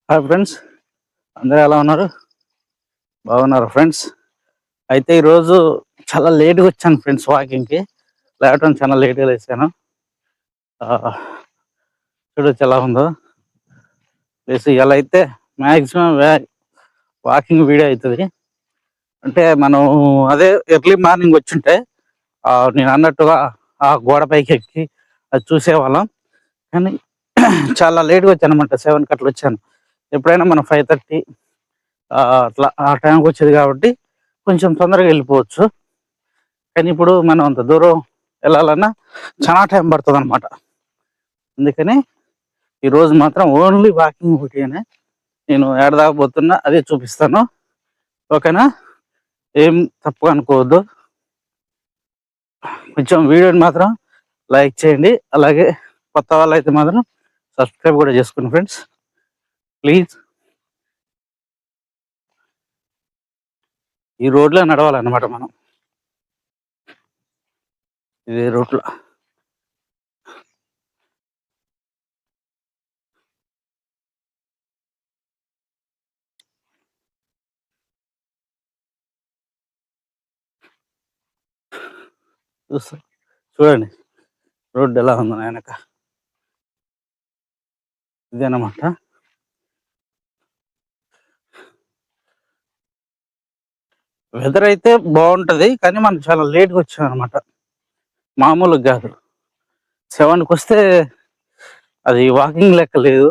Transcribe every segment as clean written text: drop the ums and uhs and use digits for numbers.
Hi friends, అందరూ ఎలా ఉన్నారు? బాగున్నారు ఫ్రెండ్స్. అయితే ఈరోజు చాలా లేట్గా వచ్చాను ఫ్రెండ్స్. వాకింగ్కి లేవటం చాలా లేట్గా లేచాను. చూడొచ్చు ఎలా ఉందో ప్లేస్. ఇలా అయితే మ్యాక్సిమం వాకింగ్ వీడియో అవుతుంది. అంటే మనం అదే ఎర్లీ మార్నింగ్ వచ్చుంటే నేను అన్నట్టుగా ఆ గోడ పైకి ఎక్కి అది చూసేవాళ్ళం. కానీ చాలా లేట్గా వచ్చాను అనమాట. 7కి అట్లా వచ్చాను. ఎప్పుడైనా మనం 5:30 అట్లా ఆ టైంకి వచ్చేది కాబట్టి కొంచెం తొందరగా వెళ్ళిపోవచ్చు. కానీ ఇప్పుడు మనం అంత దూరం వెళ్ళాలన్నా చాలా టైం పడుతుంది అనమాట. అందుకని ఈరోజు మాత్రం ఓన్లీ వాకింగ్ ఒకటినే. నేను ఏడదాకపోతున్నా అదే చూపిస్తాను. ఓకేనా? ఏం తప్పు అనుకోవద్దు. కొంచెం వీడియోని మాత్రం లైక్ చేయండి. అలాగే కొత్త వాళ్ళు అయితే మాత్రం సబ్స్క్రైబ్ కూడా చేసుకోండి ఫ్రెండ్స్, ప్లీజ్. ఈ రోడ్లో నడవాలన్నమాట మనం. ఇదే రోడ్లో చూడండి రోడ్డు ఎలా ఉందో వెనక. ఇదేనమాట. వెదర్ అయితే బాగుంటది, కానీ మనం చాలా లేట్గా వచ్చాం అనమాట. మామూలుగా కాదు. 7కి వస్తే అది వాకింగ్ లెక్క లేదు.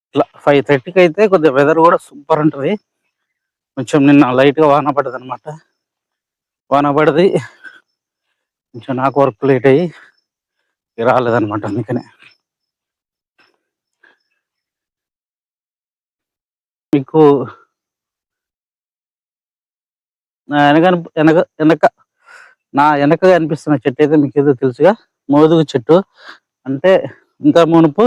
ఇట్లా 5:30కి అయితే కొద్దిగా వెదర్ కూడా సూపర్ ఉంటుంది. కొంచెం నిన్న లైట్గా వాన పడ్డది అనమాట. వాన పడ్డది, కొంచెం నాకు వర్క్ లేట్ అయ్యి రాలేదనమాట. అందుకనే మీకు నా వెనక నా వెనక కనిపిస్తున్న చెట్టు అయితే మీకు ఏదో తెలుసుగా, మోదుగు చెట్టు. అంటే ఇంత మునుపు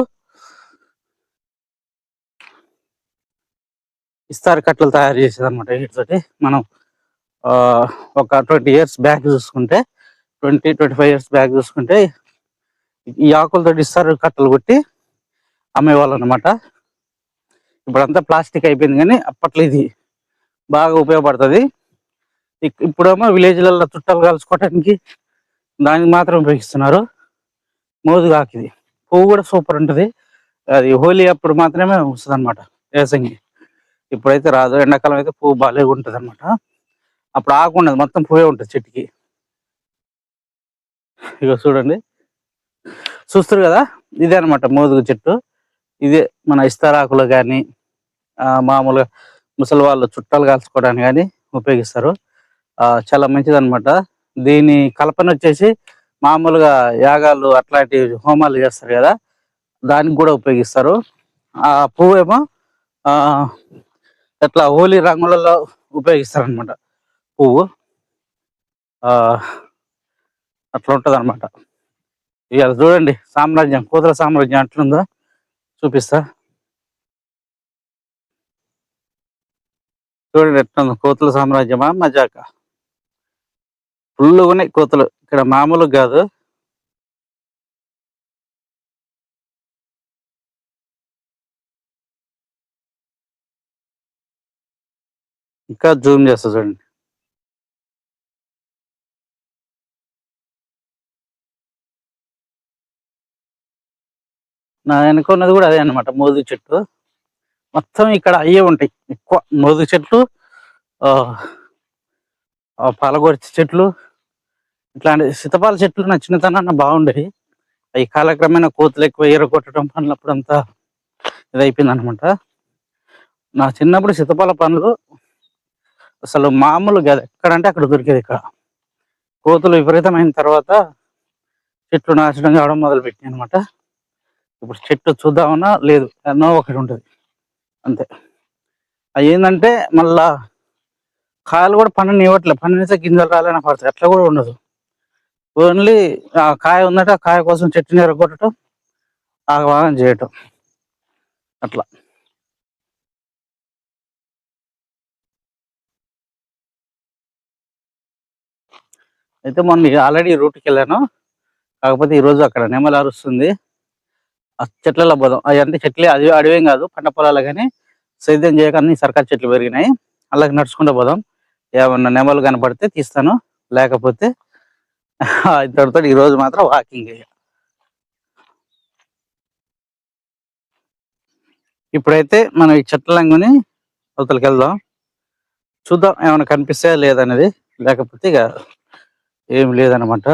ఇస్తారు కట్టలు తయారు చేసేది అనమాట వీటితోటి. మనం ఒక 20 years బ్యాక్ చూసుకుంటే, 25 years బ్యాక్ చూసుకుంటే ఈ ఆకులతో ఇస్తారు కట్టలు కొట్టి అమ్మేవాళ్ళు అనమాట. ఇప్పుడంతా ప్లాస్టిక్ అయిపోయింది, కానీ అప్పట్లో ఇది బాగా ఉపయోగపడుతుంది. ఇప్పుడేమో విలేజ్లలో చుట్టాలు కలుసుకోవటానికి దానికి మాత్రం ఉపయోగిస్తున్నారు. మోదుగాకు ఇది. పువ్వు కూడా సూపర్ ఉంటుంది. అది హోలీ అప్పుడు మాత్రమే వస్తుంది అనమాట, వేసంగి. ఇప్పుడైతే రాదు. ఎండాకాలం అయితే పువ్వు బాగా ఉంటుంది అనమాట. అప్పుడు ఆకు ఉండదు, మొత్తం పువ్వే ఉంటుంది చెట్టుకి. ఇక చూడండి, చూస్తారు కదా, ఇదే అనమాట మోదుగు చెట్టు. ఇదే మన ఇస్తారాకులు కానీ మామూలుగా ముసలి వాళ్ళు చుట్టాలు కాల్చుకోవడానికి కానీ ఉపయోగిస్తారు. చాలా మంచిది అనమాట. దీని కల్పన వచ్చేసి మామూలుగా యాగాలు అట్లాంటి హోమాలు చేస్తారు కదా, దానికి కూడా ఉపయోగిస్తారు. ఆ పువ్వు ఏమో ఎట్లా హోలీ రంగులలో ఉపయోగిస్తారు అనమాట పువ్వు. అట్లా ఉంటుంది అనమాట. ఇవాళ చూడండి సామ్రాజ్యం, కోతుల సామ్రాజ్యం అట్లుందో చూపిస్తా. చూడండి ఎట్లుందో కోతుల సామ్రాజ్యమా మజాక. ఫుల్గా ఉన్నాయి కోతులు ఇక్కడ, మామూలుగా కాదు. ఇంకా జూమ్ చేస్తా చూడండి. నా వెనక ఉన్నది కూడా అదే అనమాట, మోదుగు చెట్టు. మొత్తం ఇక్కడ అయ్యే ఉంటాయి ఎక్కువ. మోదుగు చెట్లు, పాలగొరిచి చెట్లు, ఇట్లాంటి సీతపాల చెట్లు నా చిన్నతనాన్న బాగుండేవి. అవి కాలక్రమేణా కోతులు ఎక్కువ ఎరగొట్టడం పనులప్పుడు అంతా ఇదైపోయింది అనమాట. నా చిన్నప్పుడు సీతపాల పండ్లు అసలు మామూలు కాదు, ఎక్కడంటే అక్కడ దొరికేది. ఇక్కడ కోతులు విపరీతమైన తర్వాత చెట్లు నాశనం కావడం మొదలుపెట్టినాయి అనమాట. ఇప్పుడు చెట్టు చూద్దామన్నా లేదు, ఎన్నో ఒకటి ఉంటుంది అంతే. అవి ఏంటంటే మళ్ళా కాయలు కూడా పండుని ఇవ్వట్లేదు. పండితే గింజలు రాలేనా పడతాయి, అట్లా కూడా ఉండదు. ఓన్లీ ఆ కాయ ఉందంటే ఆ కాయ కోసం చెట్టుని ఎరగొట్టడం, ఆగవాగం చేయటం, అట్లా. అయితే మొన్న ఆల్రెడీ రూట్కి వెళ్ళాను. కాకపోతే ఈరోజు అక్కడ నెమలి అరుస్తుంది. ఆ చెట్లలో పోదాం. అవి అంటే చెట్లే, అది అడవేం కాదు, పంట పొలాలు. కానీ సేద్యం చేయక అన్ని సర్కారు చెట్లు పెరిగినాయి. అలాగే నడుచుకుంటూ పోదాం. ఏమన్నా నెమలు కనపడితే తీస్తాను, లేకపోతే ఇంతటితో ఈరోజు మాత్రం వాకింగ్. ఇప్పుడైతే మనం ఈ చెట్లంగుని అవతలకి వెళ్దాం. చూద్దాం ఏమైనా కనిపిస్తాయా లేదనేది, లేకపోతే ఇక ఏం లేదనమాట.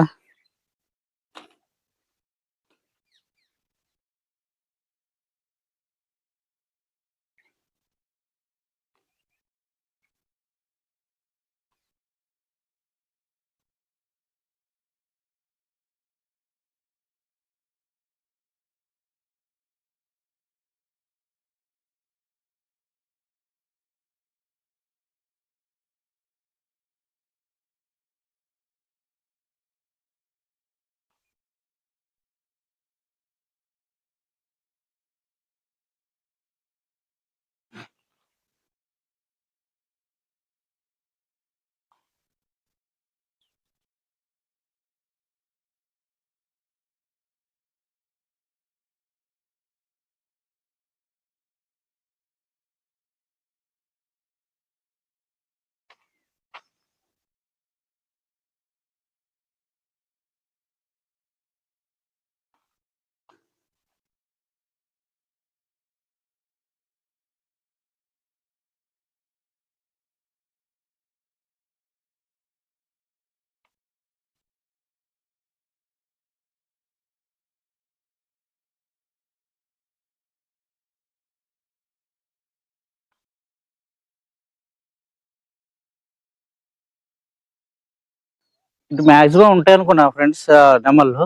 ఇటు మ్యాక్సిమం ఉంటాయి అనుకున్నా ఫ్రెండ్స్ నెమళ్ళు,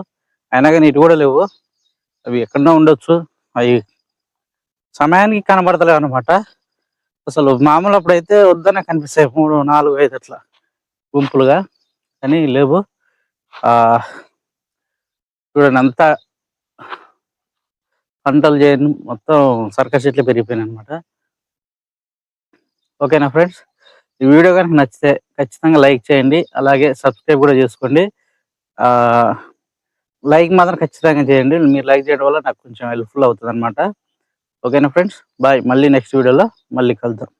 అయినా కానీ ఇటు కూడా లేవు. అవి ఎక్కడన్నా ఉండొచ్చు, అవి సమయానికి కనబడతలేవు అనమాట. అసలు మామూలు అప్పుడైతే వద్దనే కనిపిస్తాయి, 3, 4, 5 అట్లా గుంపులుగా, కానీ లేవు. ఆ చూడండి, అంతా పంటలు చేయని మొత్తం సర్కస్ చెట్లు పెరిగిపోయినాయి అనమాట. ఓకేనా ఫ్రెండ్స్, ఈ వీడియో కనుక నచ్చితే ఖచ్చితంగా లైక్ చేయండి, అలాగే సబ్స్క్రైబ్ కూడా చేసుకోండి. లైక్ మాత్రం ఖచ్చితంగా చేయండి, మీరు లైక్ చేయడం వల్ల నాకు కొంచెం హెల్ప్ఫుల్ అవుతుంది అనమాట. ఓకేనా ఫ్రెండ్స్, బాయ్. మళ్ళీ నెక్స్ట్ వీడియోలో మళ్ళీ కలుద్దాం.